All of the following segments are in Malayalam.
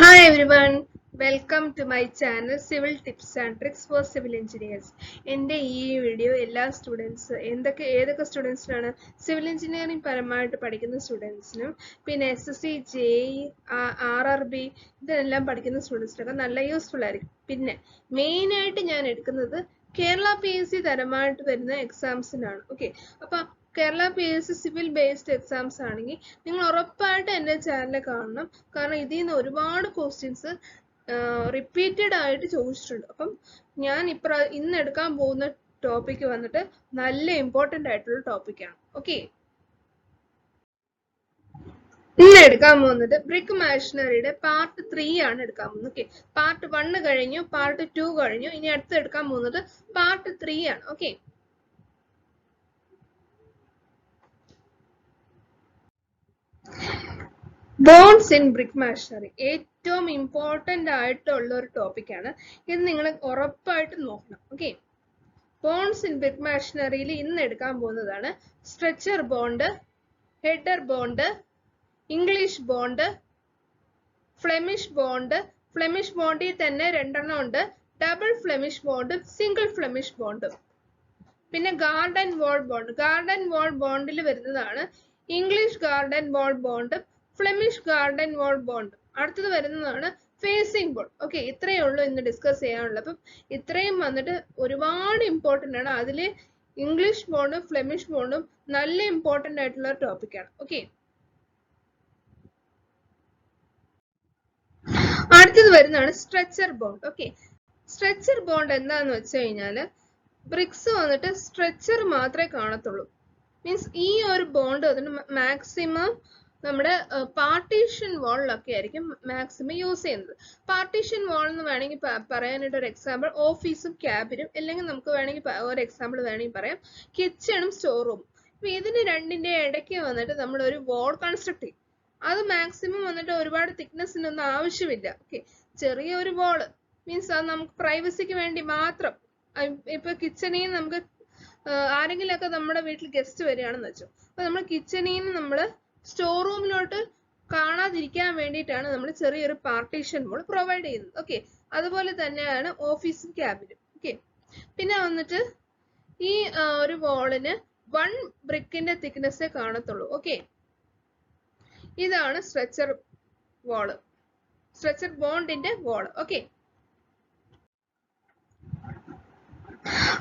Hi everyone, welcome to my channel Civil Tips and Tricks for Civil Engineers. എൻ്റെ ഈ വീഡിയോ എല്ലാ സ്റ്റുഡൻസ് ഏതൊക്കെ സ്റ്റുഡൻസിനാണ് സിവിൽ എഞ്ചിനീയറിംഗ് പരമായിട്ട് പഠിക്കുന്ന സ്റ്റുഡൻസിനും പിന്നെ SSC JEE RRB ഇതെല്ലാം പഠിക്കുന്ന സ്റ്റുഡൻസിനൊക്കെ നല്ല യൂസ്ഫുൾ ആയിരിക്കും. പിന്നെ മെയിനായിട്ട് ഞാൻ എടുക്കുന്നത് കേരള PSC തരമായിട്ട് വരുന്ന എക്സാംസിനാണ്. ഓക്കെ, അപ്പം Kerala PSC civil based exams ആണെങ്കിൽ നിങ്ങൾ ഉറപ്പായിട്ട് എൻ്റെ ചാനൽ കാണണം. കാരണം ഇതിൽ നിന്ന് ഒരുപാട് ക്വസ്റ്റ്യൻസ് റിപ്പീറ്റഡ് ആയിട്ട് ചോദിച്ചിട്ടുണ്ട്. അപ്പം ഞാൻ ഇന്ന് എടുക്കാൻ പോകുന്ന ടോപ്പിക് വന്നിട്ട് നല്ല ഇമ്പോർട്ടൻ്റ് ആയിട്ടുള്ള ടോപ്പിക്കാണ്. ഓക്കെ, ഇന്ന് എടുക്കാൻ പോകുന്നത് ബ്രിക്ക് മാഷിനറിയുടെ പാർട്ട് 3 ആണ് എടുക്കാൻ പോകുന്നത്. ഓക്കെ, പാർട്ട് 1 കഴിഞ്ഞു, പാർട്ട് 2 കഴിഞ്ഞു, ഇനി അടുത്ത് എടുക്കാൻ പോകുന്നത് പാർട്ട് 3 ആണ്. Okay, bonds in brick masonry ഏറ്റവും ഇമ്പോർട്ടൻ്റ് ആയിട്ടുള്ള ഒരു ടോപ്പിക്കാണ്. ഇത് നിങ്ങൾ ഉറപ്പായിട്ട് നോക്കണം. ഓക്കെ, ബോൺസ് ഇൻ ബ്രിക്ക് മാഷനറിയിൽ ഇന്ന് എടുക്കാൻ പോകുന്നതാണ് stretcher bond, header bond, English bond, Flemish bond. Flemish ബോണ്ടിൽ തന്നെ രണ്ടെണ്ണം ഉണ്ട്, double Flemish bond, single Flemish bond. പിന്നെ garden wall bond. Garden wall ബോണ്ടിൽ വരുന്നതാണ് English garden wall bond, Flemish garden wall bond. അടുത്തത് വരുന്നതാണ് ഫേസിംഗ് ബോണ്ട്. ഓക്കെ, ഇത്രയേ ഉള്ളൂ ഇന്ന് ഡിസ്കസ് ചെയ്യാനുള്ളത്. അപ്പം ഇത്രയും വന്നിട്ട് ഒരുപാട് ഇമ്പോർട്ടൻ്റ് ആണ്. അതിൽ ഇംഗ്ലീഷ് ബോണ്ടും ഫ്ലെമിഷ് ബോണ്ടും നല്ല ഇമ്പോർട്ടൻ്റ് ആയിട്ടുള്ള ടോപ്പിക്കാണ്. ഓക്കെ, അടുത്തത് വരുന്നതാണ് stretcher bond. Okay, stretcher bond എന്താന്ന് വെച്ച് കഴിഞ്ഞാൽ ബ്രിക്സ് വന്നിട്ട് സ്ട്രെച്ചർ മാത്രമേ കാണത്തുള്ളൂ. മീൻസ് ഈ ഒരു ബോണ്ട് വന്നിട്ട് മാക്സിമം നമ്മുടെ പാർട്ടീഷൻ വാളിലൊക്കെ ആയിരിക്കും മാക്സിമം യൂസ് ചെയ്യുന്നത്. പാർട്ടീഷൻ വാൾ എന്ന് വേണമെങ്കിൽ പറയാനായിട്ട് ഒരു എക്സാമ്പിൾ ഓഫീസും ക്യാബിനും, അല്ലെങ്കിൽ നമുക്ക് വേണമെങ്കിൽ ഒരു എക്സാമ്പിൾ വേണമെങ്കിൽ പറയാം കിച്ചണും സ്റ്റോർ റൂമും. ഇപ്പൊ ഇതിന് രണ്ടിന്റെ ഇടയ്ക്ക് വന്നിട്ട് നമ്മൾ ഒരു വാൾ കൺസ്ട്രക്ട് ചെയ്യും. അത് മാക്സിമം വന്നിട്ട് ഒരുപാട് തിക്നെസ്സിനൊന്നും ആവശ്യമില്ല. ഓക്കെ, ചെറിയൊരു വാള് മീൻസ് അത് നമുക്ക് പ്രൈവസിക്ക് വേണ്ടി മാത്രം. ഇപ്പൊ കിച്ചണിൽ നമുക്ക് ആരെങ്കിലും ഒക്കെ നമ്മുടെ വീട്ടിൽ ഗസ്റ്റ് വരികയാണെന്ന് വെച്ചോ, അപ്പൊ നമ്മൾ കിച്ചണിൽ നിന്ന് നമ്മൾ സ്റ്റോർ റൂമിലോട്ട് കാണാതിരിക്കാൻ വേണ്ടിയിട്ടാണ് നമ്മൾ ചെറിയൊരു പാർട്ടീഷൻ വാൾ പ്രൊവൈഡ് ചെയ്യുന്നത്. ഓക്കെ, അതുപോലെ തന്നെയാണ് ഓഫീസും ക്യാബിനും. ഓക്കെ, പിന്നെ വന്നിട്ട് ഈ ഒരു വാളിന് 1 ബ്രിക്കിന്റെ തിക്നെസ്സേ കാണത്തുള്ളൂ. ഓക്കെ, ഇതാണ് സ്ട്രെച്ചർ വാള്, സ്ട്രെച്ചർ ബോണ്ടിന്റെ വാള്. ഓക്കെ,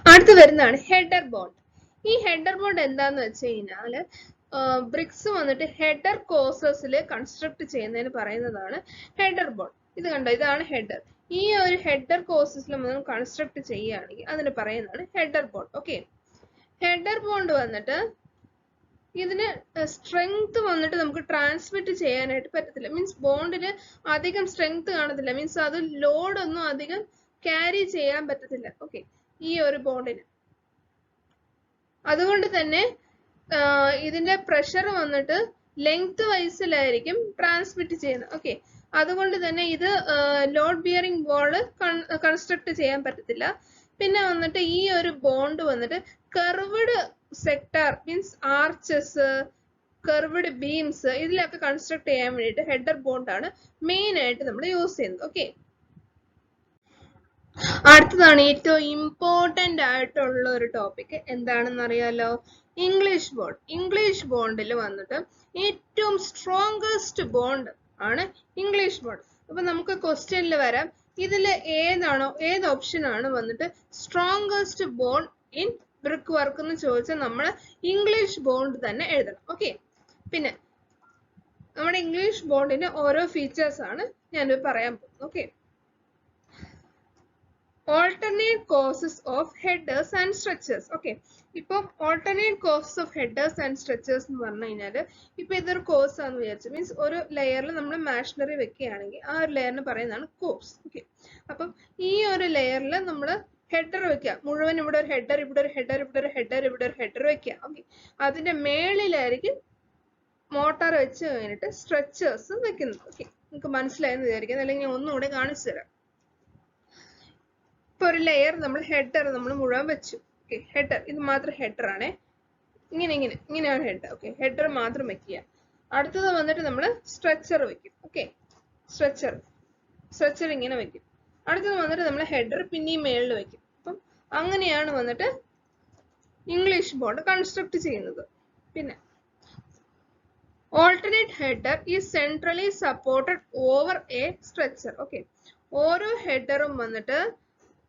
അടുത്ത് വരുന്നതാണ് ഹെഡർ ബോണ്ട്. ഈ ഹെഡർ ബോണ്ട് എന്താന്ന് വെച്ച് കഴിഞ്ഞാല് ബ്രിക്സ് വന്നിട്ട് ഹെഡർ കോഴ്സസിൽ കൺസ്ട്രക്ട് ചെയ്യുന്നതിന് പറയുന്നതാണ് ഹെഡർ ബോണ്ട്. ഇത് കണ്ടോ, ഇതാണ് ഹെഡർ. ഈ ഒരു ഹെഡർ കോഴ്സസിൽ നമ്മൾ കൺസ്ട്രക്ട് ചെയ്യുകയാണെങ്കിൽ അതിന് പറയുന്നതാണ് header bond. Okay, header bond വന്നിട്ട് ഇതിന് സ്ട്രെങ്ത് വന്നിട്ട് നമുക്ക് ട്രാൻസ്മിറ്റ് ചെയ്യാനായിട്ട് പറ്റത്തില്ല. മീൻസ് ബോണ്ടിന് അധികം സ്ട്രെങ്ത് കാണത്തില്ല. മീൻസ് അത് ലോഡ് ഒന്നും അധികം ക്യാരി ചെയ്യാൻ പറ്റത്തില്ല. ഓക്കെ, ഈ ഒരു ബോണ്ടിന്. അതുകൊണ്ട് തന്നെ ഇതിന്റെ പ്രഷർ വന്നിട്ട് ലെങ്ത് വൈസിലായിരിക്കും ട്രാൻസ്മിറ്റ് ചെയ്യുന്നത്. ഓക്കെ, അതുകൊണ്ട് തന്നെ ഇത് ലോഡ് ബിയറിംഗ് വാള് കൺസ്ട്രക്ട് ചെയ്യാൻ പറ്റത്തില്ല. പിന്നെ വന്നിട്ട് ഈ ഒരു ബോണ്ട് വന്നിട്ട് curved sector means arches, curved beams ഇതിലൊക്കെ കൺസ്ട്രക്ട് ചെയ്യാൻ വേണ്ടിയിട്ട് ഹെഡർ ബോണ്ട് ആണ് മെയിൻ ആയിട്ട് നമ്മൾ യൂസ് ചെയ്യുന്നത്. ഓക്കെ, അടുത്തതാണ് ഏറ്റവും ഇമ്പോർട്ടൻ്റ് ആയിട്ടുള്ള ഒരു ടോപ്പിക്. എന്താണെന്ന് അറിയാലോ, ഇംഗ്ലീഷ് ബോണ്ട്. ഇംഗ്ലീഷ് ബോണ്ടിൽ വന്നിട്ട് ഏറ്റവും സ്ട്രോങ്കസ്റ്റ് ബോണ്ട് ആണ് ഇംഗ്ലീഷ് ബോണ്ട്. അപ്പൊ നമുക്ക് ക്വസ്റ്റ്യനിൽ വരാം, ഇതിൽ ഏത് ഓപ്ഷൻ ആണ് വന്നിട്ട് strongest bond in brick work എന്ന് ചോദിച്ചാൽ നമ്മൾ ഇംഗ്ലീഷ് ബോണ്ട് തന്നെ എഴുതണം. ഓക്കെ, പിന്നെ നമ്മുടെ ഇംഗ്ലീഷ് ബോണ്ടിന്റെ ഓരോ ഫീച്ചേഴ്സ് ആണ് ഞാനിത് പറയാൻ പോകുന്നത്. Okay, alternate causes of headers and stretchers. Okay, ഇപ്പം alternate causes of headers and stretchers എന്ന് പറഞ്ഞു കഴിഞ്ഞാൽ ഇപ്പൊ ഇതൊരു കോഴ്സ് ആണെന്ന് വിചാരിച്ചു. മീൻസ് ഒരു ലെയറിൽ നമ്മൾ മാഷിനറി വെക്കുകയാണെങ്കിൽ ആ ഒരു ലെയറിന് പറയുന്നതാണ് കോഴ്സ്. ഓക്കെ, അപ്പം ഈ ഒരു ലെയറിൽ നമ്മൾ ഹെഡർ വെക്കുക, മുഴുവൻ ഇവിടെ ഒരു ഹെഡർ, ഇവിടെ ഒരു ഹെഡർ, ഇവിടെ ഒരു ഹെഡർ, ഇവിടെ ഒരു ഹെഡർ വെക്കുക. ഓക്കെ, അതിന്റെ മേളിലായിരിക്കും മോട്ടർ വെച്ച് കഴിഞ്ഞിട്ട് സ്ട്രെച്ചേഴ്സ് വെക്കുന്നത്. ഓക്കെ, നിങ്ങൾക്ക് മനസ്സിലായെന്ന് വിചാരിക്കുന്നത്, അല്ലെങ്കിൽ ഞാൻ ഒന്നുകൂടെ കാണിച്ചു തരാം. ഇപ്പൊ ഒരു ലെയർ നമ്മൾ ഹെഡർ നമ്മൾ മുഴുവൻ വെച്ചു. ഓക്കെ, ഹെഡർ ഇത് മാത്രം ഹെഡർ ആണേ, ഇങ്ങനെയാണ് ഹെഡർ. ഓക്കെ, ഹെഡർ മാത്രം വെക്കുക. അടുത്തത് വന്നിട്ട് നമ്മൾ സ്ട്രെച്ചർ വെക്കും. ഓക്കെ, സ്ട്രെച്ചർ സ്ട്രെച്ചർ ഇങ്ങനെ വെക്കും. അടുത്തത് വന്നിട്ട് നമ്മൾ ഹെഡർ പിന്നെയും മേളിൽ വെക്കും. അപ്പം അങ്ങനെയാണ് വന്നിട്ട് ഇംഗ്ലീഷ് ബോണ്ട് കൺസ്ട്രക്ട് ചെയ്യുന്നത്. പിന്നെ alternate header is centrally supported over a stretcher. Okay, ഓരോ ഹെഡറും വന്നിട്ട്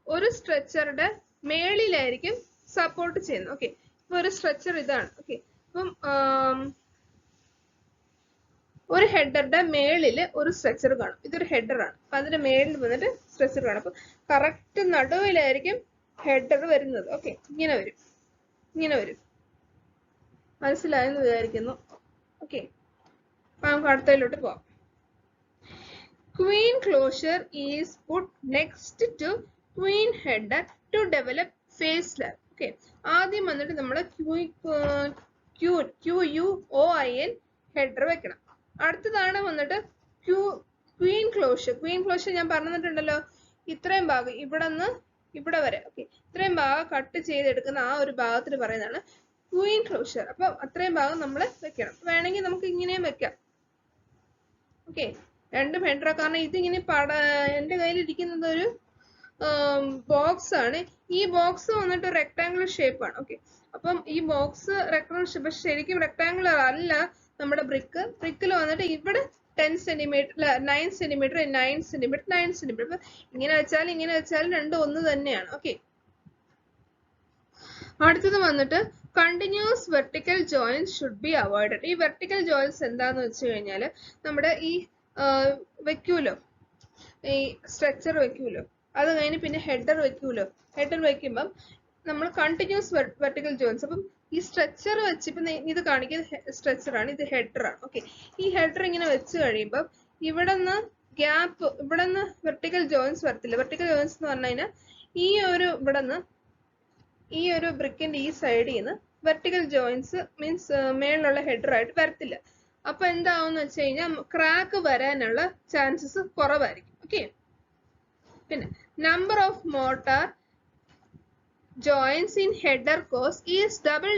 ഒരു സ്ട്രെച്ചറുടെ മേളിലായിരിക്കും സപ്പോർട്ട് ചെയ്യുന്നത്. ഓക്കെ, ഇപ്പൊ ഒരു സ്ട്രെച്ചർ ഇതാണ്. ഓക്കെ, അപ്പം ഒരു ഹെഡറുടെ മേളില് ഒരു സ്ട്രെച്ചർ കാണും. ഇതൊരു ഹെഡറാണ്. അപ്പൊ അതിന്റെ മേളിൽ വന്നിട്ട് സ്ട്രെച്ചർ കാണും. അപ്പൊ കറക്റ്റ് നടുവിലായിരിക്കും ഹെഡർ വരുന്നത്. ഓക്കെ, ഇങ്ങനെ വരും, ഇങ്ങനെ വരും. മനസ്സിലായെന്ന് വിചാരിക്കുന്നു. ഓക്കെ, അപ്പൊ നമുക്ക് അടുത്തതിലോട്ട് പോവാം. Queen closure is put next to queen header to develop face lab. Okay, ആദ്യം വന്നിട്ട് നമ്മൾ QUOIN ഹെഡർ വെക്കണം. അടുത്തതാണ് വന്നിട്ട് ക്വീൻ ക്ലോഷർ. ക്വീൻ ക്ലോഷർ ഞാൻ പറഞ്ഞിട്ടുണ്ടല്ലോ, ഇത്രയും ഭാഗം ഇവിടെ നിന്ന് ഇവിടെ വരെ. ഓക്കെ, ഇത്രയും ഭാഗം കട്ട് ചെയ്തെടുക്കുന്ന ആ ഒരു ഭാഗത്തിന് പറയുന്നതാണ് ക്വീൻ ക്ലോഷർ. അപ്പൊ അത്രയും ഭാഗം നമ്മൾ വെക്കണം. വേണമെങ്കിൽ നമുക്ക് ഇങ്ങനെയും വെക്കാം. ഓക്കെ, രണ്ടും ഹെഡർ. കാരണം ഇതിങ്ങനെ എന്റെ കയ്യിൽ ഇരിക്കുന്നത് ഒരു ബോക്സ് ആണ്. ഈ ബോക്സ് വന്നിട്ട് റെക്ടാംഗുലർ ഷേപ്പ് ആണ്. ഓക്കെ, അപ്പം ഈ ബോക്സ് റെക്ടാംഗുലർ ഷേപ്പ്, പക്ഷെ ശരിക്കും റെക്ടാംഗുലർ അല്ല. നമ്മുടെ ബ്രിക്കിൽ വന്നിട്ട് ഇവിടെ 10 സെന്റിമീറ്റർ 9 സെന്റിമീറ്റർ 9 സെന്റിമീറ്റർ 9 സെന്റിമീറ്റർ. അപ്പൊ ഇങ്ങനെ വെച്ചാലും രണ്ടും ഒന്ന് തന്നെയാണ്. ഓക്കെ, അടുത്തത് വന്നിട്ട് continuous vertical joints should be avoided. ഈ വെർട്ടിക്കൽ ജോയിൻസ് എന്താന്ന് വെച്ച് കഴിഞ്ഞാൽ നമ്മുടെ ഈ വെക്കൂലോ, ഈ സ്ട്രെച്ചർ വെക്കൂലോ, അത് കഴിഞ്ഞ് പിന്നെ ഹെഡർ വെക്കൂലോ. ഹെഡർ വെക്കുമ്പം നമ്മൾ കണ്ടിന്യൂസ് വെർട്ടിക്കൽ ജോയിൻസ്. അപ്പം ഈ സ്ട്രെച്ചർ വെച്ച് ഇപ്പം ഇത് കാണിക്കുന്നത് സ്ട്രെച്ചർ ആണ്, ഇത് ഹെഡർ ആണ്. ഓക്കെ, ഈ ഹെഡർ ഇങ്ങനെ വെച്ച് കഴിയുമ്പം ഇവിടെ നിന്ന് ഗ്യാപ്പ്, ഇവിടെ നിന്ന് വെർട്ടിക്കൽ ജോയിൻസ് വരത്തില്ല. വെർട്ടിക്കൽ ജോയിൻസ് എന്ന് പറഞ്ഞു കഴിഞ്ഞാൽ ഈ ഒരു ഇവിടെ നിന്ന് ഈ ഒരു ബ്രിക്കിന്റെ ഈ സൈഡിൽ നിന്ന് വെർട്ടിക്കൽ ജോയിൻസ് മീൻസ് മേളിലുള്ള ഹെഡർ ആയിട്ട് വരത്തില്ല. അപ്പൊ എന്താവെന്ന് വെച്ച് കഴിഞ്ഞാൽ ക്രാക്ക് വരാനുള്ള ചാൻസസ് കുറവായിരിക്കും. ഓക്കെ, പിന്നെ number of motor joints in header course is double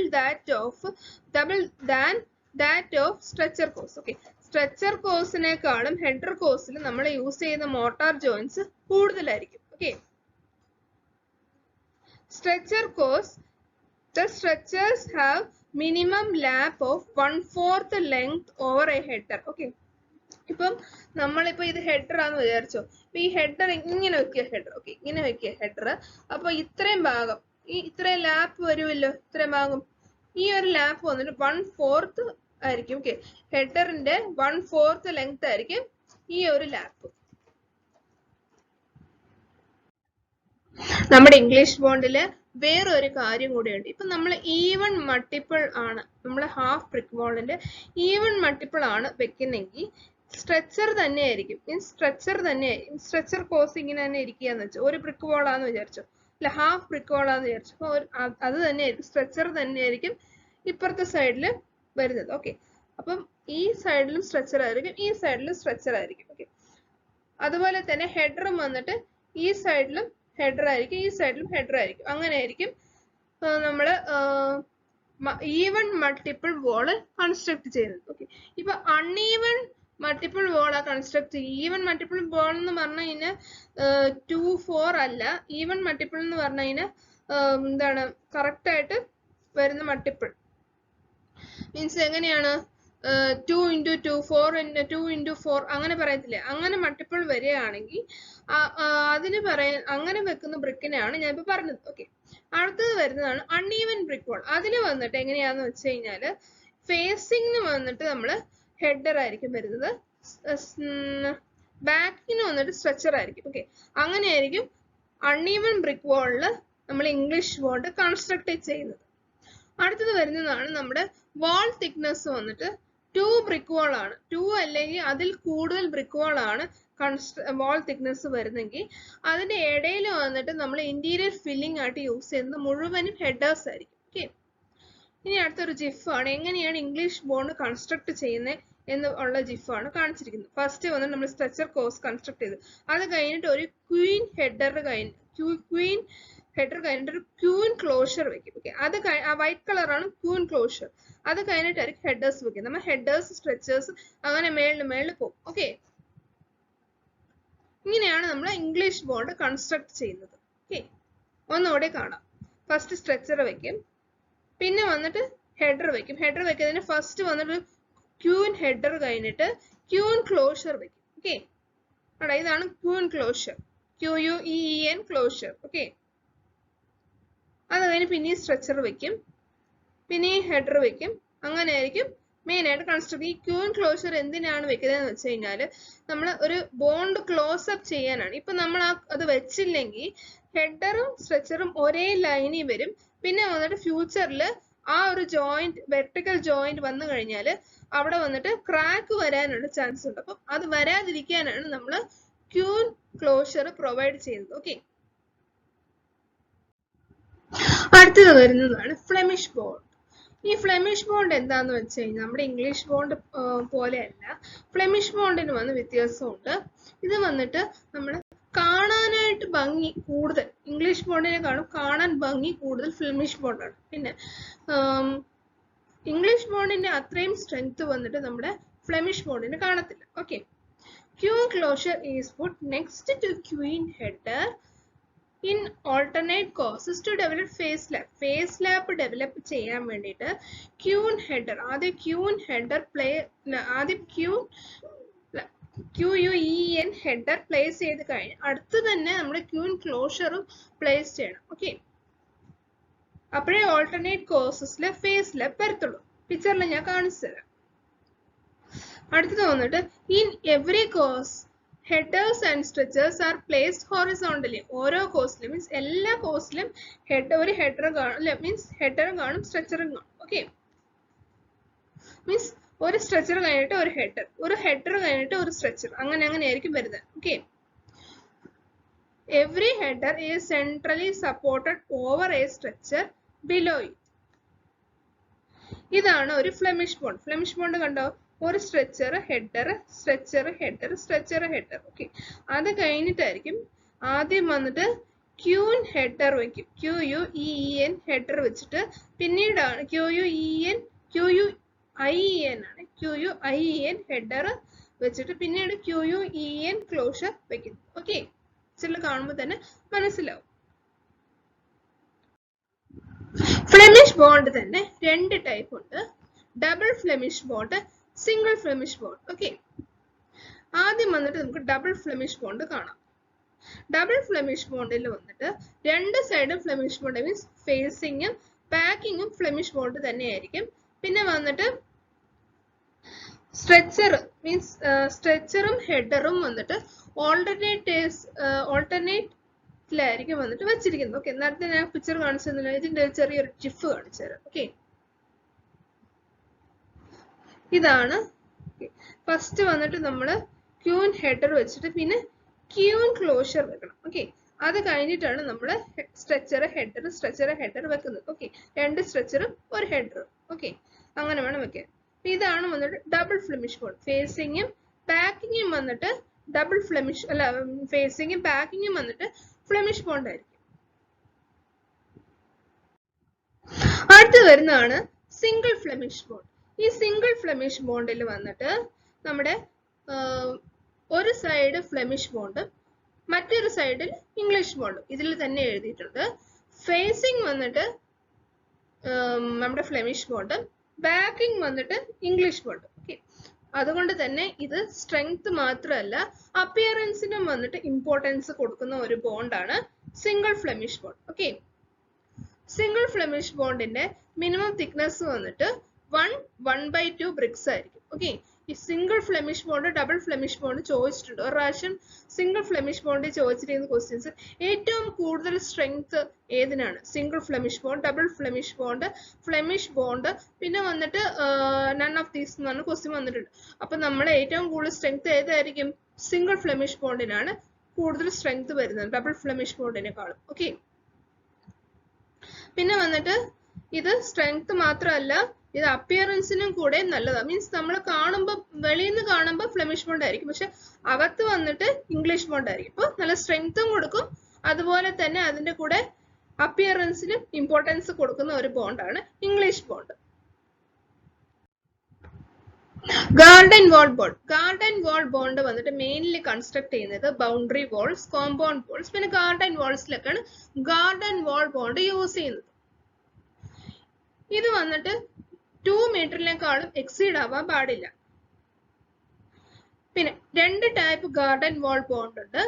than that of stretcher course. Okay, stretcher course നേക്കാളും ഹെഡർ കോഴ്സിൽ നമ്മൾ യൂസ് ചെയ്യുന്ന മോട്ടാർ ജോയിൻസ് കൂടുതലായിരിക്കും. Okay, stretcher course, the stretchers have minimum lap of 1/4 length over a header. Okay, ഇപ്പം നമ്മളിപ്പോ ഇത് ഹെഡർ ആണെന്ന് വിചാരിച്ചോ. അപ്പൊ ഈ ഹെഡർ ഇങ്ങനെ വെക്കുക ഹെഡർ. ഓക്കെ, ഇങ്ങനെ വെക്കുക ഹെഡർ. അപ്പൊ ഇത്രയും ഭാഗം, ഈ ഇത്രയും ലാപ്പ് വരുമല്ലോ, ഇത്രയും ഭാഗം, ഈ ഒരു ലാപ്പ് വന്നിട്ട് 1/4 ആയിരിക്കും. ഓക്കെ, ഹെഡറിന്റെ 1/4 ലെങ്ത് ആയിരിക്കും ഈ ഒരു ലാപ്പ്. നമ്മുടെ ഇംഗ്ലീഷ് ബോണ്ടില് വേറൊരു കാര്യം കൂടിയുണ്ട്. ഇപ്പൊ നമ്മൾ ഈവൺ മൾട്ടിപ്പിൾ ആണ്, നമ്മൾ ഹാഫ് ബ്രിക്ക് ബോണ്ടിന്റെ ഈവൺ മൾട്ടിപ്പിൾ ആണ് വെക്കുന്നെങ്കിൽ സ്ട്രെച്ചർ തന്നെ ആയിരിക്കും. മീൻസ് സ്ട്രെച്ചർ തന്നെ, സ്ട്രെച്ചർ കോഴ്സ് ഇങ്ങനെ തന്നെ ഇരിക്കുകയെന്ന് വെച്ചോ. ഒരു ബ്രിക്ക് ബോളാന്ന് വിചാരിച്ചോ, അല്ല ഹാഫ് ബ്രിക്ക് ബോളാന്ന് വിചാരിച്ചു. അപ്പൊ അത് തന്നെ ആയിരിക്കും, സ്ട്രെച്ചർ തന്നെ ആയിരിക്കും ഇപ്പുറത്തെ സൈഡിൽ വരുന്നത്. ഓക്കെ, അപ്പം ഈ സൈഡിലും സ്ട്രെച്ചർ ആയിരിക്കും, ഈ സൈഡിലും സ്ട്രെച്ചർ ആയിരിക്കും. ഓക്കെ, അതുപോലെ തന്നെ ഹെഡറും വന്നിട്ട് ഈ സൈഡിലും ഹെഡർ ആയിരിക്കും, ഈ സൈഡിലും ഹെഡർ ആയിരിക്കും. അങ്ങനെ ആയിരിക്കും നമ്മള് ഈവൺ മൾട്ടിപ്പിൾ വോള് കൺസ്ട്രക്ട് ചെയ്യുന്നത്. ഓക്കെ, ഇപ്പൊ അൺഈവൺ മൾട്ടിപ്പിൾ വോൾ ആ കൺസ്ട്രക്ട് ചെയ്യും. ഈവൺ മൾട്ടിപ്പിൾ വോൾ എന്ന് പറഞ്ഞു കഴിഞ്ഞാൽ 2, 4 അല്ല. ഈവൺ മൾട്ടിപ്പിൾ എന്ന് പറഞ്ഞു കഴിഞ്ഞാൽ എന്താണ് കറക്റ്റ് ആയിട്ട് വരുന്ന മൾട്ടിപ്പിൾ മീൻസ് എങ്ങനെയാണ് 2 × 2 4 × 2 × 4 അങ്ങനെ പറയത്തില്ലേ. അങ്ങനെ മൾട്ടിപ്പിൾ വരികയാണെങ്കിൽ അതിന് അങ്ങനെ വെക്കുന്ന ബ്രിക്കിനെയാണ് ഞാൻ ഇപ്പൊ പറഞ്ഞത്. ഓക്കെ, അടുത്തത് വരുന്നതാണ് അൺഈവൻ ബ്രിക്ക് വോൾ. അതിന് വന്നിട്ട് എങ്ങനെയാന്ന് വെച്ച് കഴിഞ്ഞാല് ഫേസിംഗ് വന്നിട്ട് നമ്മള് ഹെഡർ ആയിരിക്കും വരുന്നത്, ബാക്കിന് വന്നിട്ട് സ്ട്രെച്ചർ ആയിരിക്കും. ഓക്കെ, അങ്ങനെയായിരിക്കും അൺഈവൻ ബ്രിക്ക് വോളില് നമ്മൾ ഇംഗ്ലീഷ് ബോണ്ട് കൺസ്ട്രക്ട് ചെയ്യുന്നത്. അടുത്തത് വരുന്നതാണ് നമ്മുടെ വാൾ തിക്നെസ് വന്നിട്ട് 2 ബ്രിക്ക് വോൾ ആണ്. 2 അല്ലെങ്കിൽ അതിൽ കൂടുതൽ ബ്രിക്ക് വോൾ ആണ് വാൾ തിക്നെസ് വരുന്നെങ്കിൽ അതിന്റെ ഇടയിൽ വന്നിട്ട് നമ്മൾ ഇന്റീരിയർ ഫില്ലിംഗ് ആയിട്ട് യൂസ് ചെയ്യുന്നത് മുഴുവനും ഹെഡേഴ്സ് ആയിരിക്കും. ഓക്കെ, ഇനി അടുത്തൊരു ജിഫ് ആണ്, എങ്ങനെയാണ് ഇംഗ്ലീഷ് ബോണ്ട് കൺസ്ട്രക്ട് ചെയ്യുന്നത് എന്നുള്ള ജിഫ് ആണ് കാണിച്ചിരിക്കുന്നത്. ഫസ്റ്റ് വന്നിട്ട് നമ്മൾ സ്ട്രെച്ചർ കോഴ്സ് കൺസ്ട്രക്ട് ചെയ്ത്, അത് കഴിഞ്ഞിട്ട് ഒരു ക്വീൻ ഹെഡർ കഴിഞ്ഞിട്ട് ഒരു ക്വീൻ ക്ലോഷർ വെക്കും. ഓക്കെ, അത് വൈറ്റ് കളറാണ് ക്വീൻ ക്ലോഷർ. അത് കഴിഞ്ഞിട്ടായിരിക്കും ഹെഡേഴ്സ് വെക്കും. നമ്മൾ ഹെഡേഴ്സ് സ്ട്രെച്ചേഴ്സ് അങ്ങനെ മേളിൽ പോകും. ഓക്കെ, ഇനി നമ്മൾ ഇംഗ്ലീഷ് ബോണ്ട് കൺസ്ട്രക്ട് ചെയ്യുന്നത്. ഓക്കെ, ഒന്നുകൂടെ കാണാം. ഫസ്റ്റ് സ്ട്രക്ചർ വെക്കും, പിന്നെ വന്നിട്ട് ഹെഡർ വെക്കും. ഹെഡർ വെക്കുന്നതിന് ഫസ്റ്റ് വന്നിട്ട് ക്യൂൻ ഹെഡർ കഴിഞ്ഞിട്ട് ക്യൂൻ ക്ലോഷർ വെക്കും. ഓക്കെ, അവിടെ ഇതാണ് queen closure, QUEEN closure. Okay, അത് കഴിഞ്ഞ് പിന്നെയും സ്ട്രക്ചർ വെക്കും, പിന്നെയും ഹെഡർ വെക്കും. അങ്ങനെ ആയിരിക്കും മെയിൻ ആയിട്ട് കൺസ്ട്രക്ട്. ഈ ക്യൂൻ ക്ലോഷർ എന്തിനാണ് വെക്കുന്നതെന്ന് വെച്ച് കഴിഞ്ഞാൽ നമ്മൾ ഒരു ബോണ്ട് ക്ലോസ് അപ്പ് ചെയ്യാനാണ്. ഇപ്പൊ നമ്മൾ അത് വെച്ചില്ലെങ്കിൽ ഹെഡറും സ്ട്രക്ചറും ഒരേ ലൈനിൽ വരും. പിന്നെ വന്നിട്ട് ഫ്യൂച്ചറിൽ ആ ഒരു ജോയിന്റ്, വെർട്ടിക്കൽ ജോയിന്റ് വന്നു കഴിഞ്ഞാൽ അവിടെ വന്നിട്ട് ക്രാക്ക് വരാനുള്ള ചാൻസ് ഉണ്ട്. അപ്പം അത് വരാതിരിക്കാനാണ് നമ്മൾ ക്യൂൻ ക്ലോഷർ പ്രൊവൈഡ് ചെയ്യുന്നത്. ഓക്കെ, അടുത്തത് വരുന്നതാണ് ഫ്ലെമിഷ് ബോണ്ട്. ഈ ഫ്ലെമിഷ് ബോണ്ട് എന്താന്ന് വെച്ച് കഴിഞ്ഞാൽ നമ്മുടെ ഇംഗ്ലീഷ് ബോണ്ട് പോലെയല്ല. ഫ്ലെമിഷ് ബോണ്ടിന് വന്ന് വ്യത്യാസമുണ്ട്. ഇത് വന്നിട്ട് നമ്മൾ കാണാനായിട്ട് ഭംഗി കൂടുതൽ, ഇംഗ്ലീഷ് ബോണ്ടിനെക്കാളും കാണാൻ ഭംഗി കൂടുതൽ ഫ്ലെമിഷ് ബോണ്ടാണ്. പിന്നെ ഇംഗ്ലീഷ് ബോണ്ടിന്റെ അത്രയും സ്ട്രെങ്ത് വന്നിട്ട് നമ്മുടെ ഫ്ലെമിഷ് ബോണ്ടിന് കാണത്തില്ല. Okay, queen closure is put next to queen header in alternate courses to develop phase lap. Phase lap develop ചെയ്യാൻ വേണ്ടിയിട്ട് ക്യൂൻ ഹെഡർ, ആദ്യം ക്യൂൻ ഹെഡർ ആദ്യം QUEN ഹെഡർ പ്ലേസ് ചെയ്ത് കഴിഞ്ഞ് അടുത്ത് തന്നെ നമ്മൾ ക്യൂൻ ക്ലോഷറും പ്ലേസ് ചെയ്യണം. ഓക്കെ, അപ്പോഴേ ഓൾട്ടർനേറ്റ് കോഴ്സസിൽ ഫേസ് ലാപ്പ് വരത്തുള്ളൂ. പിക്ചറിൽ ഞാൻ കാണിച്ചു തരാം. അടുത്തത് വന്നിട്ട് in every course headers and stretchers are placed horizontally. ഓരോ കോഴ്സിലും മീൻസ് എല്ലാ കോഴ്സിലും ഒരു ഹെഡർ കാണും, മീൻസ് ഹെഡറും കാണും സ്ട്രക്ചറും കാണും. ഓക്കെ, മീൻസ് ഒരു സ്ട്രക്ചർ കഴിഞ്ഞിട്ട് ഒരു ഹെഡർ, ഒരു ഹെഡർ കഴിഞ്ഞിട്ട് ഒരു സ്ട്രക്ചർ, അങ്ങനെ ആയിരിക്കും വരുന്നത്. Okay, every header is centrally supported over A structure below it. ഇതാണ് ഒരു ഫ്ലെമിഷ് ബോണ്ട്. ഫ്ലെമിഷ് ബോണ്ട് കണ്ടോ, ഒരു stretcher header, stretcher header, stretcher header. Okay, അത് കഴിഞ്ഞിട്ടായിരിക്കും ആദ്യം വന്നിട്ട് ക്യൂൻ ഹെഡർ വെക്കും, QUEEN ഹെഡർ വെച്ചിട്ട് പിന്നീടാണ് QUIEN ഹെഡർ വെച്ചിട്ട് പിന്നീട് QUEN ക്ലോഷർ വെക്കുന്നു. ഓക്കെ, ചില കാണുമ്പോൾ തന്നെ മനസ്സിലാവും. ഫ്ലെമിഷ് ബോണ്ട് തന്നെ രണ്ട് ടൈപ്പ് ഉണ്ട്, double Flemish bond, single Flemish bond. Okay, ആദ്യം വന്നിട്ട് നമുക്ക് ഡബിൾ ഫ്ലെമിഷ് ബോണ്ട് കാണാം. ഡബിൾ ഫ്ലെമിഷ് ബോണ്ടിൽ വന്നിട്ട് രണ്ട് സൈഡും ഫ്ലെമിഷ് ബോണ്ട് മീൻസ് ഫേസിങ്ങും ബാക്കിങ്ങും ഫ്ലെമിഷ് ബോണ്ട് തന്നെയായിരിക്കും. പിന്നെ വന്നിട്ട് സ്ട്രെച്ചർ മീൻസ് സ്ട്രെച്ചറും ഹെഡറും വന്നിട്ട് ഓൾട്ടർനേറ്റിലായിരിക്കും വന്നിട്ട് വെച്ചിരിക്കുന്നത്. ഓക്കെ, നേരത്തെ ഞാൻ പിക്ചർ കാണിച്ചു തന്നില്ല, ഇതിന്റെ ചെറിയൊരു ജിഫ് കാണിച്ചു തരാം. ഓക്കെ, ഇതാണ്. ഫസ്റ്റ് വന്നിട്ട് നമ്മൾ ക്യൂൻ ഹെഡർ വെച്ചിട്ട് പിന്നെ ക്യൂൻ ക്ലോഷർ വെക്കണം. ഓക്കെ, അത് കഴിഞ്ഞിട്ടാണ് നമ്മൾ സ്ട്രെച്ചർ ഹെഡർ വെക്കുന്നത്. ഓക്കെ, രണ്ട് സ്ട്രെച്ചറും ഒരു ഹെഡറും. ഓക്കെ, അങ്ങനെ വേണം വെക്കാൻ. ഇതാണ് വന്നിട്ട് ഡബിൾ ഫ്ലെമിഷ് ബോണ്ട്. ഫേസിങ്ങും ബാക്കിങ്ങും വന്നിട്ട് ഡബിൾ ഫ്ലെമിഷ് അല്ല, ഫേസിങ്ങും ബാക്കിങ്ങും വന്നിട്ട് ഫ്ലെമിഷ് ബോണ്ട് ആയിരിക്കും. അടുത്ത് വരുന്നതാണ് സിംഗിൾ ഫ്ലെമിഷ് ബോണ്ട്. ഈ സിംഗിൾ ഫ്ലെമിഷ് ബോണ്ടിൽ വന്നിട്ട് നമ്മുടെ ഒരു സൈഡ് ഫ്ലെമിഷ് ബോണ്ടും മറ്റൊരു സൈഡിൽ ഇംഗ്ലീഷ് ബോണ്ടും ഇതിൽ തന്നെ എഴുതിയിട്ടുണ്ട്. ഫേസിങ് വന്നിട്ട് നമ്മുടെ ഫ്ലെമിഷ് ബോണ്ടും ബാക്കിംഗ് വന്നിട്ട് ഇംഗ്ലീഷ് ബോണ്ടും. ഓക്കെ, അതുകൊണ്ട് തന്നെ ഇത് സ്ട്രെങ്ത് മാത്രമല്ല അപ്പിയറൻസിനും വന്നിട്ട് ഇമ്പോർട്ടൻസ് കൊടുക്കുന്ന ഒരു ബോണ്ടാണ് single Flemish bond. Okay, single Flemish ബോണ്ടിന്റെ മിനിമം തിക്നെസ് വന്നിട്ട് 1/2 ബ്രിക്സ് ആയിരിക്കും. ഓക്കെ, ഈ single Flemish bond double Flemish bond ചോദിച്ചിട്ടുണ്ട്. ഒരു പ്രാവശ്യം സിംഗിൾ ഫ്ലെമിഷ് ബോണ്ട് ചോദിച്ചിരിക്കുന്ന ക്വസ്റ്റ്യൻസ് ഏറ്റവും കൂടുതൽ സ്ട്രെങ്ത് ഏതിനാണ്? Single Flemish bond, double Flemish bond, പിന്നെ വന്നിട്ട് നൺ ഓഫ് ദീസ് എന്ന് പറഞ്ഞ ക്വസ്റ്റ്യൻ വന്നിട്ടുണ്ട്. അപ്പൊ നമ്മൾ ഏറ്റവും കൂടുതൽ സ്ട്രെങ്ത് ഏതായിരിക്കും? സിംഗിൾ ഫ്ലെമിഷ് ബോണ്ടിനാണ് കൂടുതൽ സ്ട്രെങ്ത് വരുന്നത് ഡബിൾ ഫ്ലെമിഷ് ബോണ്ടിനെക്കാളും. ഓക്കെ, പിന്നെ വന്നിട്ട് ഇത് സ്ട്രെങ്ത് മാത്രമല്ല, ഇത് അപ്പിയറൻസിനും കൂടെ നല്ലതാണ്. മീൻസ് നമ്മൾ കാണുമ്പോൾ വെളിയിൽ നിന്ന് കാണുമ്പോൾ ഫ്ലെമിഷ് ബോണ്ട് ആയിരിക്കും, പക്ഷെ അകത്ത് വന്നിട്ട് ഇംഗ്ലീഷ് ബോണ്ട് ആയിരിക്കും. അപ്പോൾ നല്ല സ്ട്രെങ്ത്തും കൊടുക്കും, അതുപോലെ തന്നെ അതിന്റെ കൂടെ അപ്പിയറൻസിനും ഇമ്പോർട്ടൻസ് കൊടുക്കുന്ന ഒരു ബോണ്ടാണ് English bond. Garden wall bond വന്നിട്ട് മെയിൻലി കൺസ്ട്രക്ട് ചെയ്യുന്നത് ബൗണ്ടറി വാൾസ്, കോമ്പൗണ്ട് വാൾസ്, പിന്നെ ഗാർഡൻ വാൾസിലൊക്കെയാണ് ഗാർഡൻ വാൾ ബോണ്ട് യൂസ് ചെയ്യുന്നത്. ഇത് വന്നിട്ട് 2 മീറ്ററിനേക്കാളും എക്സീഡ് ആവാൻ പാടില്ല. പിന്നെ 2 ടൈപ്പ് ഗാർഡൻ വാൾ ബോണ്ട് ഉണ്ട്.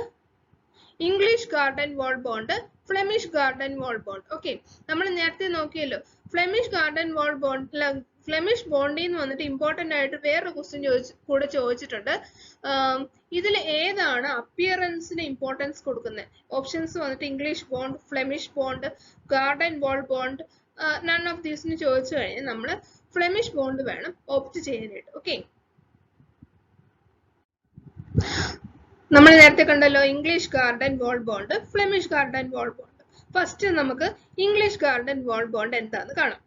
English garden wall bond, Flemish garden wall bond. Okay, നമ്മൾ നേരത്തെ നോക്കിയല്ലോ Flemish garden wall bond. Flemish ബോണ്ടിൽ നിന്ന് വന്നിട്ട് ഇമ്പോർട്ടന്റ് ആയിട്ട് വേറൊരു ക്വസ്റ്റ്യൻ കൂടെ ചോദിച്ചിട്ടുണ്ട്. ഇതിൽ ഏതാണ് അപ്പിയറൻസിന് ഇമ്പോർട്ടൻസ് കൊടുക്കുന്നത്? ഓപ്ഷൻസ് വന്നിട്ട് English bond, Flemish bond, garden wall bond. None of ദീസിന് ചോദിച്ചു കഴിഞ്ഞാൽ നമ്മൾ ഫ്ലെമിഷ് ബോണ്ട് വേണം ഓപ്റ്റ് ചെയ്യാനായിട്ട്. ഓക്കെ, നമ്മൾ നേരത്തെ കണ്ടല്ലോ English garden wall bond, Flemish garden wall bond. First നമുക്ക് ഇംഗ്ലീഷ് ഗാർഡൻ വാൾ ബോണ്ട് എന്താന്ന് കാണാം.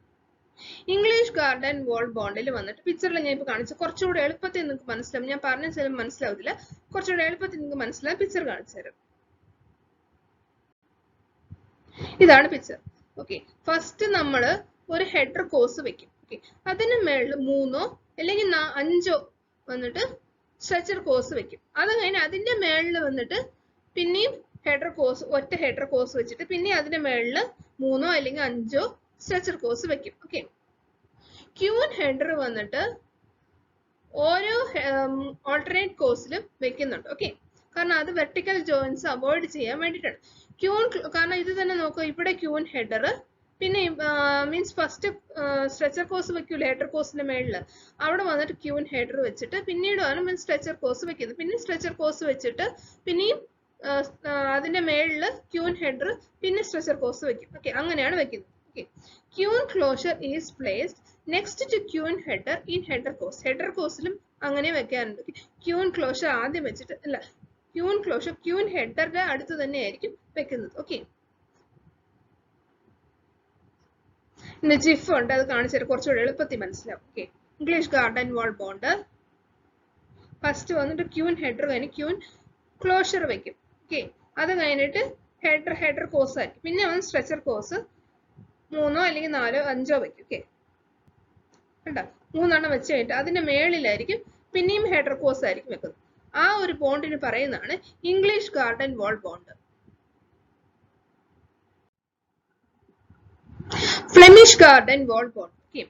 ഇംഗ്ലീഷ് ഗാർഡൻ വാൾ ബോണ്ടിൽ വന്നിട്ട് പിക്ചറിൽ ഞാൻ ഇപ്പൊ കാണിച്ചു, കുറച്ചുകൂടെ എളുപ്പത്തിൽ നിങ്ങൾക്ക് മനസ്സിലാവും. ഞാൻ പറഞ്ഞ ചിലപ്പോൾ മനസ്സിലാവില്ല, കുറച്ചുകൂടെ എളുപ്പത്തിൽ നിങ്ങൾക്ക് മനസ്സിലാവും. പിക്ചർ കാണിച്ചു തരാം. ഇതാണ് പിക്ചർ. ഓക്കെ, ഫസ്റ്റ് നമ്മൾ ഒരു ഹെഡർ കോഴ്സ് വെക്കും. ഓക്കെ, അതിന് മേളിൽ 3 അല്ലെങ്കിൽ 5 വന്നിട്ട് സ്ട്രെച്ചർ കോഴ്സ് വെക്കും. അത് കഴിഞ്ഞ് അതിന്റെ മേളിൽ വന്നിട്ട് പിന്നെയും ഹെഡർ കോഴ്സ്, ഒറ്റ ഹെഡർ കോഴ്സ് വെച്ചിട്ട് പിന്നെ അതിന്റെ മേളിൽ 3 അല്ലെങ്കിൽ 5 സ്ട്രെച്ചർ കോഴ്സ് വെക്കും. ഓക്കെ, ക്യൂൻ ഹെഡർ വന്നിട്ട് ഓരോ ഓൾട്ടർനേറ്റ് കോഴ്സിലും വെക്കുന്നുണ്ട്. ഓക്കെ, കാരണം അത് വെർട്ടിക്കൽ ജോയിന്റ്സ് അവോയ്ഡ് ചെയ്യാൻ വേണ്ടിയിട്ടാണ്. ക്യൂൻ, കാരണം ഇത് തന്നെ നോക്കുക, ഇവിടെ ക്യൂൻ ഹെഡർ, പിന്നെ മീൻസ് ഫസ്റ്റ് സ്ട്രെച്ചർ കോഴ്സ് വെക്കൂല ഹെഡർ കോഴ്സിന്റെ മേളിൽ, അവിടെ വന്നിട്ട് ക്യൂൻ ഹെഡർ വെച്ചിട്ട് പിന്നീടാണ് മീൻസ് സ്ട്രെച്ചർ കോഴ്സ് വെക്കുന്നത്. പിന്നെ സ്ട്രെച്ചർ കോഴ്സ് വെച്ചിട്ട് പിന്നെയും അതിന്റെ മേളിൽ ക്യൂൻ ഹെഡർ പിന്നെ സ്ട്രെച്ചർ കോഴ്സ് വെക്കും. ഓക്കെ, അങ്ങനെയാണ് വെക്കുന്നത്. Okay, queen closure is placed next to queen header in header course. Header കോഴ്സിലും അങ്ങനെ വെക്കാറുണ്ട്. ക്യൂൻ ക്ലോഷർ ആദ്യം വെച്ചിട്ട്, അല്ല, ക്യൂൻ ക്ലോഷർ ക്യൂൻ ഹെഡറിന്റെ അടുത്ത് തന്നെ ആയിരിക്കും വെക്കുന്നത്. ഓക്കെ, പിന്നെ ജിഫ് ഉണ്ട്, അത് കാണിച്ചാൽ കുറച്ചുകൂടെ എളുപ്പത്തിൽ മനസ്സിലാവും. Okay, English garden wall bond first വന്നിട്ട് ക്യൂൻ ഹെഡർ കഴിഞ്ഞ് ക്യൂൻ ക്ലോഷർ വെക്കും. ഓക്കെ, അത് കഴിഞ്ഞിട്ട് ഹെഡർ കോഴ്സ് ആയിരിക്കും. പിന്നെ വന്ന് സ്ട്രെച്ചർ കോഴ്സ് 3 അല്ലെങ്കിൽ 4 5 വെക്കും. ഓക്കെ, കണ്ടോ, 3 വെച്ച് കഴിഞ്ഞിട്ട് അതിന്റെ മേളിലായിരിക്കും പിന്നെയും ഹെഡർ കോഴ്സ് ആയിരിക്കും വെക്കുന്നത്. ആ ഒരു ബോണ്ടിന് പറയുന്നതാണ് English garden wall bond. Flemish garden wall bond. Okay,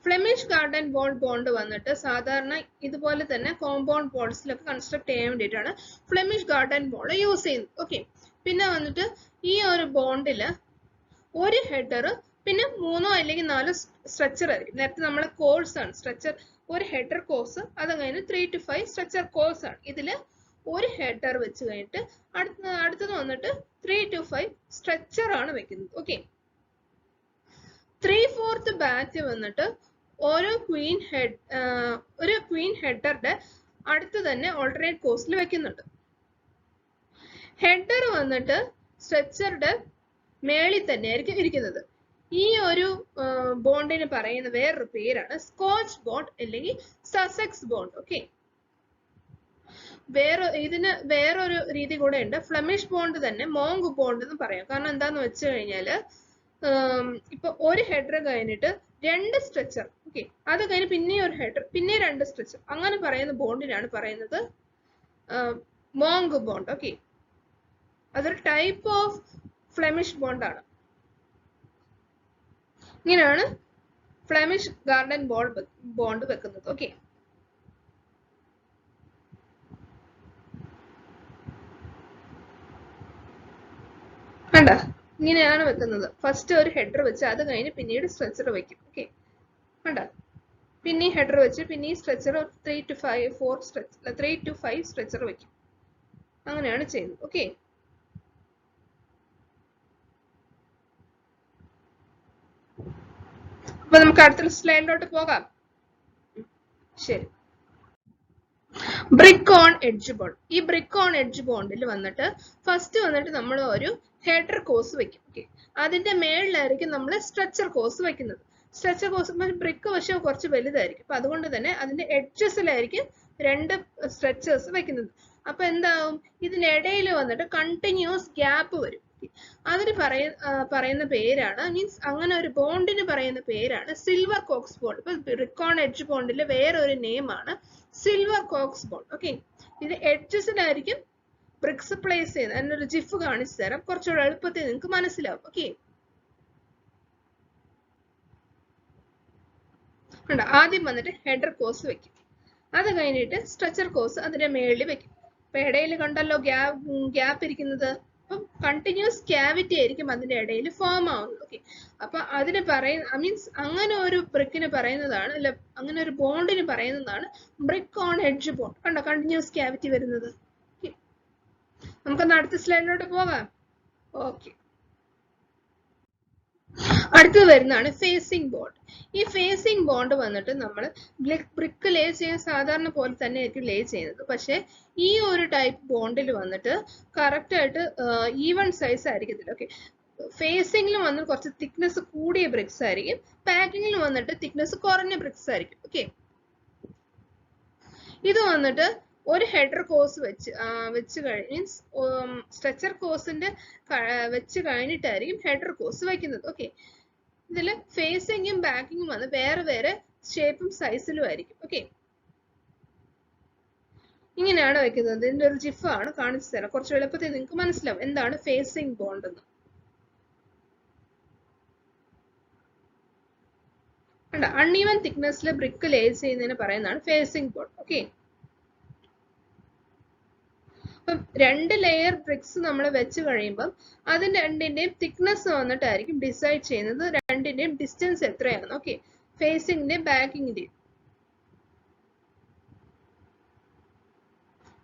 Flemish garden wall bond വന്നിട്ട് സാധാരണ ഇതുപോലെ തന്നെ കോമ്പൗണ്ട് വാൾസിലൊക്കെ കൺസ്ട്രക്ട് ചെയ്യാൻ വേണ്ടിയിട്ടാണ് ഫ്ലെമിഷ് ഗാർഡൻ വാൾ യൂസ് ചെയ്യുന്നത്. ഓക്കെ, പിന്നെ വന്നിട്ട് ഈ ഒരു ബോണ്ടില് ഒരു ഹെഡർ പിന്നെ 3 അല്ലെങ്കിൽ 4 സ്ട്രെച്ചർ ആയിരിക്കും. നേരത്തെ നമ്മളെ കോഴ്സ് ആണ് സ്ട്രെച്ചർ, ഒരു ഹെഡർ കോഴ്സ്, അത് കഴിഞ്ഞ് 3 to 5 സ്ട്രെച്ചർ കോഴ്സ് ആണ്. ഇതില് ഒരു ഹെഡർ വെച്ച് കഴിഞ്ഞിട്ട് അടുത്തത് വന്നിട്ട് 3 to 5 സ്ട്രെച്ചർ ആണ് വെക്കുന്നത്. ഓക്കെ, 3/4 ബാറ്റ് വന്നിട്ട് ഒരു ക്വീൻ ഹെഡറുടെ അടുത്ത് തന്നെ ഓൾട്ടർനേറ്റ് കോഴ്സിൽ വെക്കുന്നുണ്ട്. ഹെഡർ വന്നിട്ട് സ്ട്രെച്ചറുടെ മേളിൽ തന്നെ ആയിരിക്കും ഇരിക്കുന്നത്. ഈ ഒരു ബോണ്ടിന് പറയുന്ന വേറൊരു പേരാണ് സ്കോച്ച് ബോണ്ട് അല്ലെങ്കിൽ സസെക്സ് ബോണ്ട്. ഓക്കെ, ഇതിന് വേറൊരു രീതി കൂടെ ഉണ്ട്. ഫ്ലെമിഷ് ബോണ്ട് തന്നെ മോങ്ക് ബോണ്ട് എന്ന് പറയാം. കാരണം എന്താന്ന് വെച്ച് കഴിഞ്ഞാല് ഇപ്പൊ ഒരു ഹെഡർ കഴിഞ്ഞിട്ട് 2 സ്ട്രെച്ചർ, ഓക്കെ, അത് കഴിഞ്ഞ് പിന്നെ ഒരു ഹെഡർ പിന്നെ 2 സ്ട്രെച്ചർ, അങ്ങനെ പറയുന്ന ബോണ്ടിനാണ് പറയുന്നത് മോങ്ക് ബോണ്ട്. ഓക്കെ, അതൊരു ടൈപ്പ് ഓഫ് ഫ്ലെമിഷ് ബോണ്ടാണ്. ഇങ്ങനെയാണ് ഫ്ലെമിഷ് ഗാർഡൻ ബോണ്ട് വെക്കുന്നത്. ഓക്കെ, കണ്ട, ഇങ്ങനെയാണ് വെക്കുന്നത്. ഫസ്റ്റ് ഒരു ഹെഡർ വെച്ച് അത് കഴിഞ്ഞ് പിന്നീട് സ്ട്രെച്ചർ വെക്കും. ഓക്കെ, കണ്ട, പിന്നെ ഹെഡർ വെച്ച് പിന്നെ സ്ട്രെച്ചർ 3 to 5 സ്ട്രെച്ചർ വെക്കും. അങ്ങനെയാണ് ചെയ്യുന്നത്. ഓക്കെ, അപ്പൊ നമുക്ക് അടുത്ത സ്ലൈഡിലോട്ട് പോകാം. ശരി, ബ്രിക്ക് ഓൺ എഡ്ജ് ബോണ്ട്. ഈ ബ്രിക്ക് ഓൺ എഡ്ജ് ബോണ്ടിൽ വന്നിട്ട് ഫസ്റ്റ് വന്നിട്ട് നമ്മൾ ഒരു ഹെഡർ കോഴ്സ് വെക്കും. ഓക്കെ, അതിന്റെ മേളിലായിരിക്കും നമ്മൾ സ്ട്രെച്ചർ കോഴ്സ് വെക്കുന്നത്. സ്ട്രെച്ചർ കോഴ്സ് ബ്രിക്ക് വശം കുറച്ച് വലുതായിരിക്കും. അപ്പൊ അതുകൊണ്ട് തന്നെ അതിന്റെ എഡ്ജസിലായിരിക്കും 2 സ്ട്രെച്ചേഴ്സ് വെക്കുന്നത്. അപ്പൊ എന്താവും, ഇതിനിടയിൽ വന്നിട്ട് കണ്ടിന്യൂസ് ഗ്യാപ്പ് വരും. അതിന് പറയുന്ന പേരാണ്, മീൻസ് അങ്ങനെ ഒരു ബോണ്ടിന് പറയുന്ന പേരാണ് സിൽവർ കോക്സ് ബോണ്ട്. ഇപ്പൊ ബ്രിക്ക് ഓൺ എഡ്ജ് ബോണ്ടിന്റെ വേറെ ഒരു നെയിം ആണ് സിൽവർ കോക്സ് ബോണ്ട്. ഓക്കെ, ഇത് എഡ്ജസിലായിരിക്കും ബ്രിക്സ് പ്ലേസ് ചെയ്യുന്നത്. അതിനൊരു ജിഫ് കാണിച്ചു തരാം, കുറച്ചുകൂടെ എളുപ്പത്തിൽ നിങ്ങൾക്ക് മനസ്സിലാവും. ഓക്കെ, ആദ്യം വന്നിട്ട് ഹെഡർ കോഴ്സ് വെക്കും, അത് കഴിഞ്ഞിട്ട് സ്ട്രെച്ചർ കോഴ്സ് അതിന്റെ മേളിൽ വെക്കും. അപ്പൊ ഇടയിൽ കണ്ടല്ലോ ഗ്യാപ്പ് ഇരിക്കുന്നത്, അപ്പം കണ്ടിന്യൂസ് ക്യാവിറ്റി ആയിരിക്കും അതിന്റെ ഇടയിൽ ഫോം ആവുന്നത്. ഓക്കെ, അപ്പൊ അതിന് മീൻസ് അങ്ങനെ ഒരു ബ്രിക്കിന് പറയുന്നതാണ്, അല്ല അങ്ങനെ ഒരു ബോണ്ടിന് പറയുന്നതാണ് ബ്രിക്ക് ഓൺ എഡ്ജ് ബോണ്ട്. കണ്ടോ കണ്ടിന്യൂസ് ക്യാവിറ്റി വരുന്നത്. നമുക്കൊന്ന് അടുത്ത സ്ലൈഡിലോട്ട് പോകാം. ഓക്കെ, അടുത്തത് വരുന്നതാണ് ഫേസിംഗ് ബോണ്ട്. ഈ ഫേസിംഗ് ബോണ്ട് വന്നിട്ട് നമ്മൾ ബ്രിക്ക് ലേ ചെയ്യാൻ സാധാരണ പോലെ തന്നെ ആയിരിക്കും ലേ ചെയ്യുന്നത്. പക്ഷെ ഈ ഒരു ടൈപ്പ് ബോണ്ടിൽ വന്നിട്ട് കറക്റ്റ് ആയിട്ട് ഈവൺ സൈസ് ആയിരിക്കത്തില്ല. ഓക്കെ, ഫേസിംഗിൽ വന്നിട്ട് കുറച്ച് തിക്നെസ് കൂടിയ ബ്രിക്സ് ആയിരിക്കും, പാക്കിങ്ങിൽ വന്നിട്ട് തിക്നെസ് കുറഞ്ഞ ബ്രിക്സ് ആയിരിക്കും. ഓക്കെ, ഇത് വന്നിട്ട് ഒരു ഹെഡർ കോഴ്സ് വെച്ച് മീൻസ് സ്ട്രെച്ചർ കോഴ്സിന്റെ വെച്ച് കഴിഞ്ഞിട്ടായിരിക്കും ഹെഡർ കോഴ്സ് വയ്ക്കുന്നത്. ഓക്കെ, ഇതിൽ ഫേസിങ്ങും ബാക്കിങ്ങും വന്ന് വേറെ വേറെ ഷേപ്പും സൈസിലും ആയിരിക്കും. ഓക്കെ, ഇങ്ങനെയാണ് വെക്കുന്നത്. ഇതിന്റെ ഒരു ജിഫ് ആണ് കാണിച്ചു തരാം, കുറച്ച് എളുപ്പത്തിൽ നിങ്ങൾക്ക് മനസ്സിലാവും എന്താണ് ഫേസിംഗ് ബോണ്ട് എന്ന്. അൺഈവൻ തിക്നെസ്സിൽ ബ്രിക്ക് ലേ ചെയ്യുന്നതിന് പറയുന്നതാണ് ഫേസിംഗ് ബോണ്ട്. ഓക്കെ, അപ്പം 2 ലെയർ ബ്രിക്സ് നമ്മൾ വെച്ച് കഴിയുമ്പം അതിന് രണ്ടിന്റെയും തിക്നെസ് വന്നിട്ടായിരിക്കും ഡിസൈഡ് ചെയ്യുന്നത് രണ്ടിന്റെയും ഡിസ്റ്റൻസ് എത്രയാണ്. ഓക്കെ, ഫേസിംഗിന്റെയും ബാക്കിങ്ങിന്റെയും.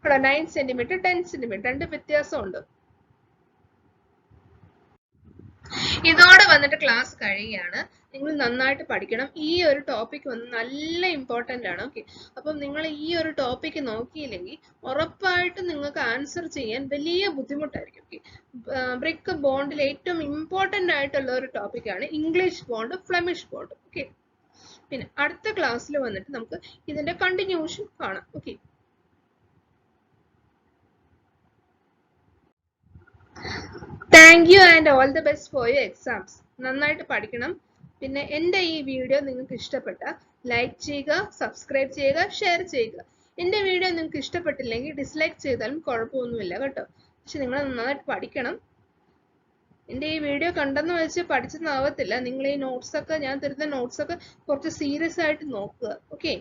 9 സെന്റിമീറ്റർ 10 സെന്റിമീറ്റർ രണ്ട് വ്യത്യാസമുണ്ട്. ഇതോടെ വന്നിട്ട് ക്ലാസ് കഴിയുകയാണ്. നിങ്ങൾ നന്നായിട്ട് പഠിക്കണം. ഈ ഒരു ടോപ്പിക് വന്ന് നല്ല ഇമ്പോർട്ടൻ്റ് ആണ്. ഓക്കെ, അപ്പം നിങ്ങൾ ഈ ഒരു ടോപ്പിക് നോക്കിയില്ലെങ്കിൽ ഉറപ്പായിട്ടും നിങ്ങൾക്ക് ആൻസർ ചെയ്യാൻ വലിയ ബുദ്ധിമുട്ടായിരിക്കും. ഓക്കെ, ബ്രിക്ക് ബോണ്ടിൽ ഏറ്റവും ഇമ്പോർട്ടൻ്റ് ആയിട്ടുള്ള ഒരു ടോപ്പിക്കാണ് English bond, Flemish bond. Okay, പിന്നെ അടുത്ത ക്ലാസ്സിൽ വന്നിട്ട് നമുക്ക് ഇതിന്റെ കണ്ടിന്യൂഷൻ കാണാം. Okay, thank you and all the best for your exams. നന്നായിട്ട് പഠിക്കണം. പിന്നെ എൻ്റെ ഈ വീഡിയോ നിങ്ങൾക്ക് ഇഷ്ടപ്പെട്ടാൽ ലൈക്ക് ചെയ്യുക, സബ്സ്ക്രൈബ് ചെയ്യുക, ഷെയർ ചെയ്യുക. എൻ്റെ വീഡിയോ നിങ്ങൾക്ക് ഇഷ്ടപ്പെട്ടില്ലെങ്കിൽ ഡിസ്ലൈക്ക് ചെയ്താലും കുഴപ്പമൊന്നുമില്ല കേട്ടോ. പക്ഷെ നിങ്ങൾ നന്നായിട്ട് പഠിക്കണം. എൻ്റെ ഈ വീഡിയോ കണ്ടെന്ന് വെച്ച് പഠിച്ചെന്നാവത്തില്ല. നിങ്ങൾ ഈ നോട്ട്സൊക്കെ, ഞാൻ തരുന്ന നോട്ട്സൊക്കെ കുറച്ച് സീരിയസ് ആയിട്ട് നോക്കുക. ഓക്കെ.